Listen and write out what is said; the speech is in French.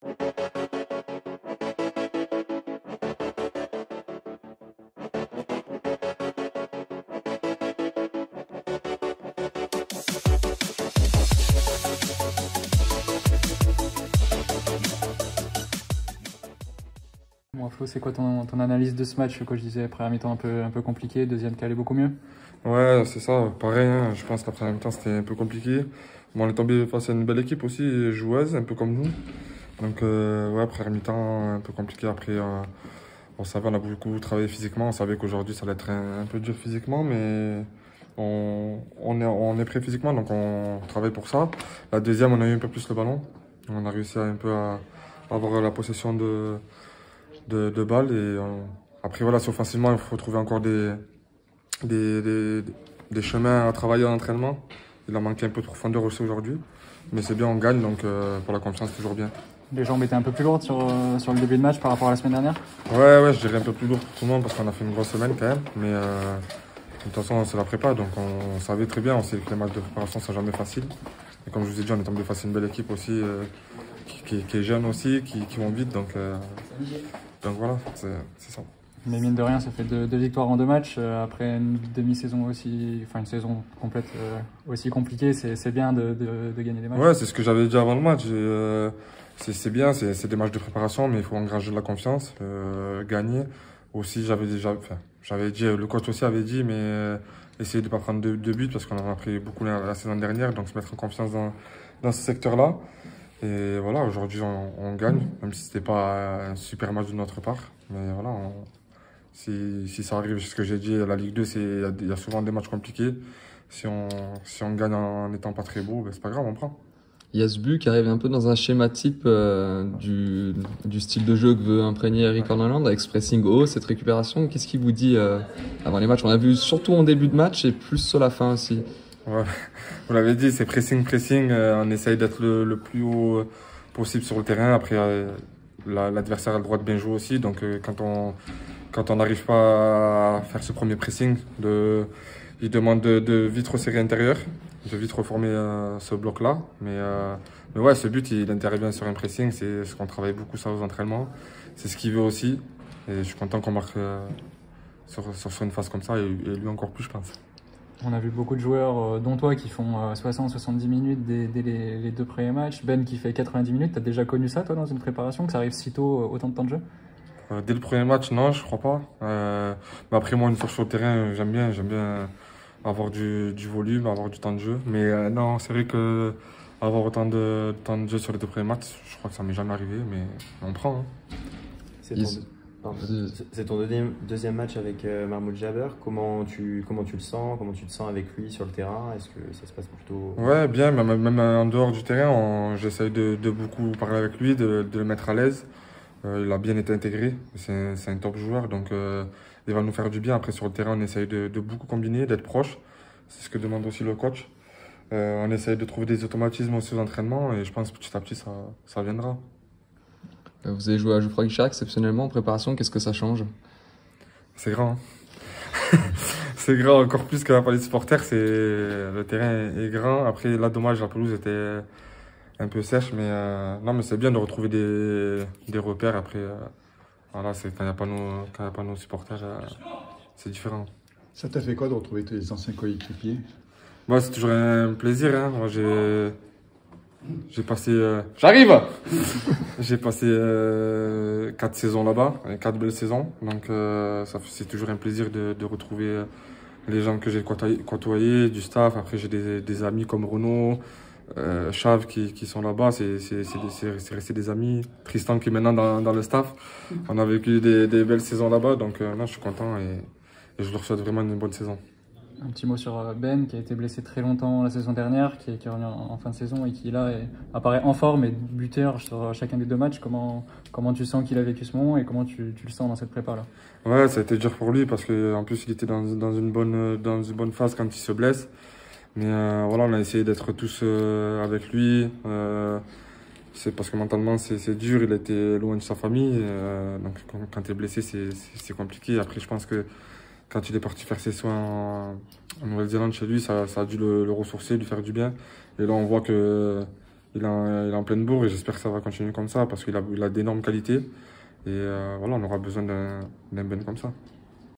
Bon, Flo, c'est quoi ton analyse de ce match? Comme je disais, première mi-temps un peu compliqué, deuxième qui allait beaucoup mieux. Ouais, c'est ça, pareil, hein. Je pense que la première mi-temps c'était un peu compliqué. Bon, on est tombé face à une belle équipe aussi, joueuse, un peu comme nous. Donc, ouais, première mi-temps un peu compliqué. Après, on savait, on a beaucoup travaillé physiquement. On savait qu'aujourd'hui ça allait être un peu dur physiquement, mais on est prêt physiquement, donc on travaille pour ça. La deuxième, on a eu un peu plus le ballon. On a réussi un peu à avoir la possession de balles. Après, voilà, si offensivement, il faut trouver encore des, des, des chemins à travailler en entraînement. Il a manqué un peu de profondeur aussi aujourd'hui. Mais c'est bien, on gagne, donc pour la confiance, toujours bien. Les jambes étaient un peu plus lourdes sur le début de match par rapport à la semaine dernière? Ouais, je dirais un peu plus lourd pour tout le monde parce qu'on a fait une grosse semaine quand même. Mais de toute façon, c'est la prépa, donc on savait très bien. On sait que les matchs de préparation sont jamais faciles. Et comme je vous ai dit, on est tombé face à une belle équipe aussi, qui est jeune aussi, qui vont vite. Donc voilà, c'est ça. Mais mine de rien, ça fait deux victoires en 2 matchs. Après une demi-saison aussi, enfin une saison complète aussi compliquée, c'est bien de gagner des matchs. Ouais, c'est ce que j'avais dit avant le match. C'est bien, c'est des matchs de préparation, mais il faut engager de la confiance, gagner. Aussi, j'avais dit, le coach aussi avait dit, mais essayer de ne pas prendre deux buts parce qu'on en a pris beaucoup la saison dernière, donc se mettre en confiance dans ce secteur-là. Et voilà, aujourd'hui on gagne, même si c'était pas un super match de notre part. Mais voilà, si ça arrive, ce que j'ai dit, la Ligue 2, il y a souvent des matchs compliqués. Si on gagne en n'étant pas très beau, ben c'est pas grave, on prend. Il y a ce but qui arrive un peu dans un schéma type du style de jeu que veut imprégner Eric Horneland avec ce pressing haut, cette récupération. Qu'est-ce qu'il vous dit avant les matchs? On a vu surtout en début de match et plus sur la fin aussi. Ouais, vous l'avez dit, c'est pressing. On essaye d'être le plus haut possible sur le terrain. Après, l'adversaire a le droit de bien jouer aussi. Donc, quand on n'arrive pas à faire ce premier pressing, il demande de vite resserrer intérieur, de vite reformer ce bloc-là. Mais ouais, ce but, il intervient sur un pressing. C'est ce qu'on travaille beaucoup ça aux entraînements. C'est ce qu'il veut aussi. Et je suis content qu'on marque sur une phase comme ça. Et lui encore plus, je pense. On a vu beaucoup de joueurs, dont toi, qui font 60-70 minutes dès les 2 premiers matchs. Ben qui fait 90 minutes. Tu as déjà connu ça, toi, dans une préparation, que ça arrive si tôt, autant de temps de jeu? Dès le premier match, non, je crois pas. Mais après, moi, une fois sur le terrain, j'aime bien avoir du volume, avoir du temps de jeu. Mais non, c'est vrai que avoir autant de temps de jeu sur les 2 premiers matchs, je crois que ça m'est jamais arrivé, mais on prend. Hein. C'est ton deuxième match avec Mahmoud Jabber. Comment tu le sens? Comment tu te sens avec lui sur le terrain? Est-ce que ça se passe plutôt... Ouais, bien, même en dehors du terrain, j'essaye de beaucoup parler avec lui, de le mettre à l'aise. Il a bien été intégré, c'est un top joueur, donc il va nous faire du bien. Après, sur le terrain, on essaye de beaucoup combiner, d'être proche. C'est ce que demande aussi le coach. On essaye de trouver des automatismes aussi aux entraînements et je pense que petit à petit, ça viendra. Vous avez joué à Geoffroy Guichard exceptionnellement en préparation, qu'est-ce que ça change? C'est grand. Hein. C'est grand encore plus que la palette supporters. Le terrain est grand. Après, là, dommage, la pelouse était un peu sèche, mais non, mais c'est bien de retrouver des repères. Après, voilà, c'est quand il n'y a pas nos supporters, c'est différent. Ça t'a fait quoi de retrouver tes anciens coéquipiers? Moi, c'est toujours un plaisir. Hein. Moi, j'ai passé... J'arrive. J'ai passé 4 saisons là-bas, 4 belles saisons. Donc, c'est toujours un plaisir de retrouver les gens que j'ai côtoyés, du staff. Après, j'ai des amis comme Renaud, Chav qui sont là-bas. C'est resté des amis. Tristan qui est maintenant dans le staff. On a vécu des belles saisons là-bas. Donc, là, je suis content et je leur souhaite vraiment une bonne saison. Un petit mot sur Ben qui a été blessé très longtemps la saison dernière, qui est revenu en fin de saison et qui là apparaît en forme et buteur sur chacun des 2 matchs. Comment tu sens qu'il a vécu ce moment et comment tu le sens dans cette prépa là? Ouais, ça a été dur pour lui parce qu'en plus il était dans une bonne phase quand il se blesse. Mais voilà, on a essayé d'être tous avec lui. C'est parce que mentalement c'est dur, il était loin de sa famille. Donc quand tu es blessé c'est compliqué. Après je pense que quand il est parti faire ses soins en Nouvelle-Zélande chez lui, ça a dû le ressourcer, lui faire du bien. Et là, on voit que il est en pleine bourre et j'espère que ça va continuer comme ça parce qu'il a d'énormes qualités. Et voilà, on aura besoin d'un Ben comme ça.